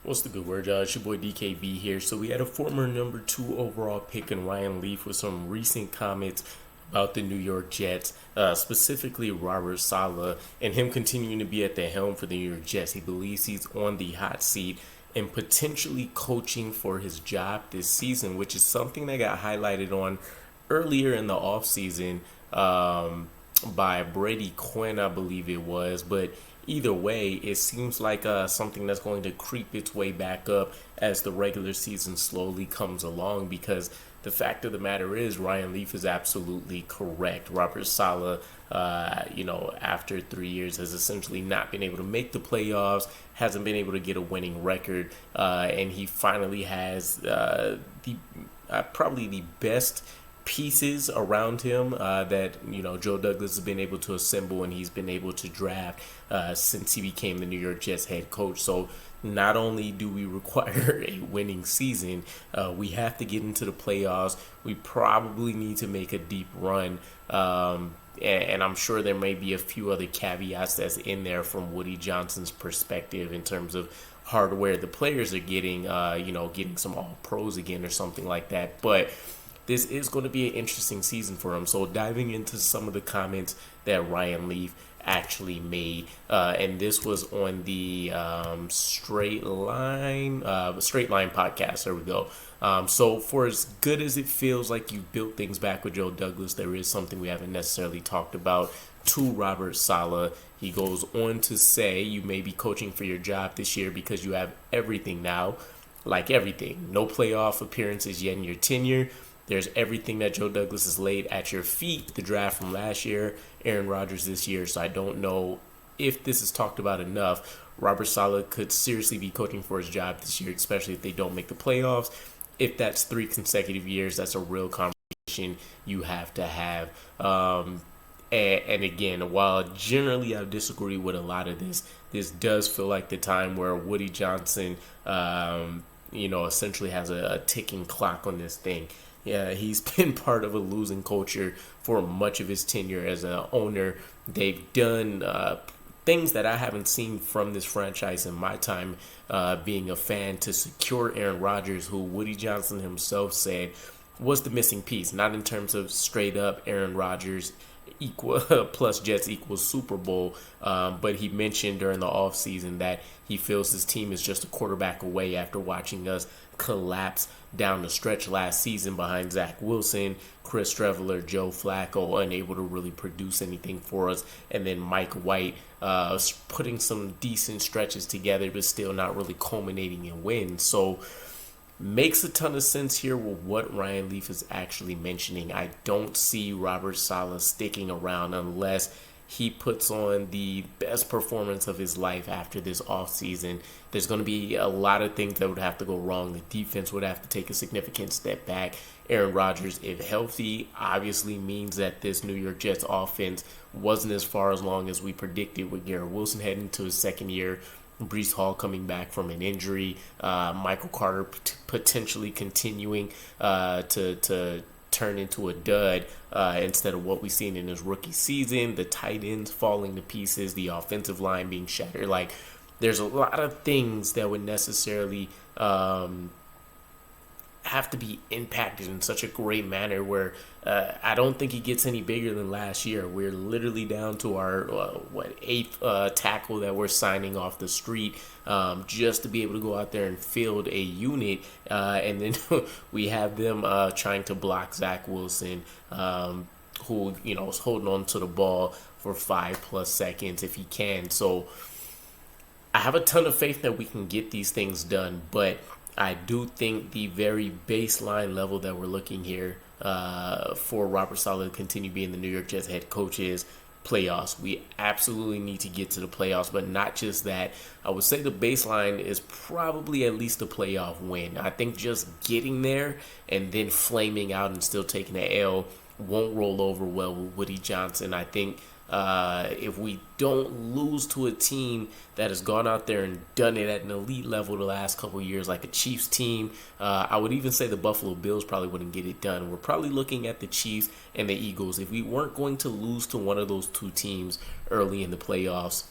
What's the good word, y'all? It's your boy DKB here. So we had a former number 2 overall pick in Ryan Leaf with some recent comments about the New York Jets, specifically Robert Saleh, and him continuing to be at the helm for the New York Jets. He believes he's on the hot seat and potentially coaching for his job this season, which is something that got highlighted on earlier in the offseason by Brady Quinn, I believe it was. But either way, it seems like something that's going to creep its way back up as the regular season slowly comes along, because the fact of the matter is Ryan Leaf is absolutely correct. Robert Saleh, after 3 years has essentially not been able to make the playoffs, hasn't been able to get a winning record, and he finally has probably the best pieces around him that Joe Douglas has been able to assemble and he's been able to draft since he became the New York Jets head coach. So not only do we require a winning season, we have to get into the playoffs. We probably need to make a deep run, and I'm sure there may be a few other caveats that's in there from Woody Johnson's perspective in terms of hardware the players are getting, getting some all pros again or something like that. But this is going to be an interesting season for him. So diving into some of the comments that Ryan Leaf actually made, and this was on the Straight Line podcast. There we go. So for as good as it feels like you built things back with Joe Douglas, there is something we haven't necessarily talked about to Robert Saleh. He goes on to say, you may be coaching for your job this year because you have everything now. Like everything. No playoff appearances yet in your tenure. There's everything that Joe Douglas has laid at your feet. The draft from last year, Aaron Rodgers this year. So I don't know if this is talked about enough. Robert Saleh could seriously be coaching for his job this year, especially if they don't make the playoffs. If that's 3 consecutive years, that's a real conversation you have to have. And again, while generally I disagree with a lot of this does feel like the time where Woody Johnson, essentially has a ticking clock on this thing. Yeah, he's been part of a losing culture for much of his tenure as an owner. They've done things that I haven't seen from this franchise in my time being a fan to secure Aaron Rodgers, who Woody Johnson himself said was the missing piece. Not in terms of straight up Aaron Rodgers equal plus Jets equals Super Bowl, but he mentioned during the offseason that he feels his team is just a quarterback away after watching us collapse down the stretch last season behind Zach Wilson, Chris Streveler, Joe Flacco, unable to really produce anything for us, and then Mike White putting some decent stretches together but still not really culminating in wins. So makes a ton of sense here with what Ryan Leaf is actually mentioning. I don't see Robert Saleh sticking around unless he puts on the best performance of his life after this offseason. There's going to be a lot of things that would have to go wrong. The defense would have to take a significant step back. Aaron Rodgers, if healthy, obviously means that this New York Jets offense wasn't as far along as we predicted, with Garrett Wilson heading into his second year, Breece Hall coming back from an injury, Michael Carter potentially continuing to turn into a dud instead of what we've seen in his rookie season, the tight ends falling to pieces, the offensive line being shattered. Like, there's a lot of things that would necessarily have to be impacted in such a great manner where I don't think he gets any bigger than last year. We're literally down to our eighth tackle that we're signing off the street just to be able to go out there and field a unit, and then we have them trying to block Zach Wilson, who is holding on to the ball for 5+ seconds if he can. So I have a ton of faith that we can get these things done, but I do think the very baseline level that we're looking here for Robert Saleh to continue being the New York Jets head coach is playoffs. We absolutely need to get to the playoffs, but not just that. I would say the baseline is probably at least a playoff win. I think just getting there and then flaming out and still taking the L won't roll over well with Woody Johnson. I think if we don't lose to a team that has gone out there and done it at an elite level the last couple of years, like a Chiefs team, I would even say the Buffalo Bills probably wouldn't get it done. We're probably looking at the Chiefs and the Eagles. If we weren't going to lose to one of those two teams early in the playoffs,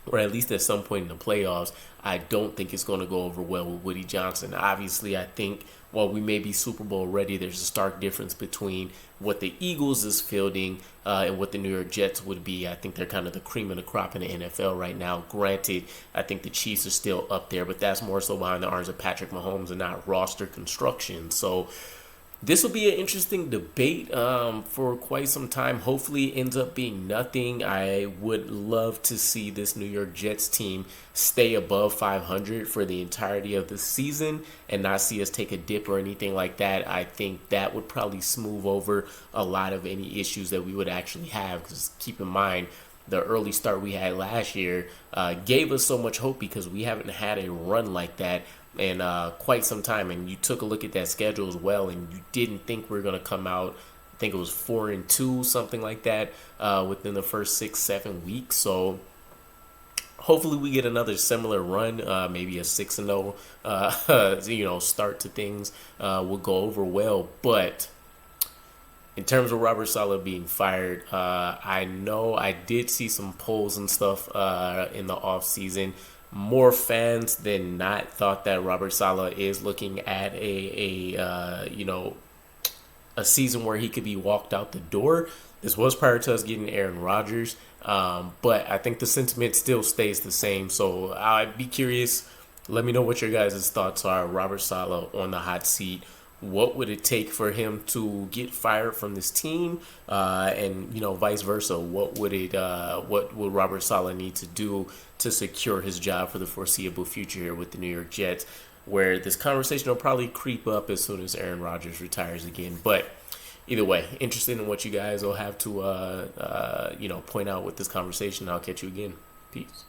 or at least at some point in the playoffs, I don't think it's going to go over well with Woody Johnson. Obviously, I think while we may be Super Bowl ready, there's a stark difference between what the Eagles is fielding and what the New York Jets would be. I think they're kind of the cream of the crop in the NFL right now. Granted, I think the Chiefs are still up there, but that's more so behind the arms of Patrick Mahomes and not roster construction. So this will be an interesting debate for quite some time. Hopefully it ends up being nothing. I would love to see this New York Jets team stay above 500 for the entirety of the season and not see us take a dip or anything like that. I think that would probably smooth over a lot of any issues that we would actually have, because keep in mind, the early start we had last year gave us so much hope because we haven't had a run like that in quite some time. And you took a look at that schedule as well, and you didn't think we were going to come out, I think it was 4-2, something like that, within the first 6-7 weeks. So hopefully we get another similar run, maybe a 6-0 start to things will go over well. But in terms of Robert Saleh being fired, I know I did see some polls and stuff in the offseason. More fans than not thought that Robert Saleh is looking at a season where he could be walked out the door. This was prior to us getting Aaron Rodgers, but I think the sentiment still stays the same. So I'd be curious. Let me know what your guys' thoughts are. Robert Saleh on the hot seat. What would it take for him to get fired from this team, and vice versa? What would Robert Saleh need to do to secure his job for the foreseeable future here with the New York Jets? Where this conversation will probably creep up as soon as Aaron Rodgers retires again. But either way, interested in what you guys will have to point out with this conversation. I'll catch you again. Peace.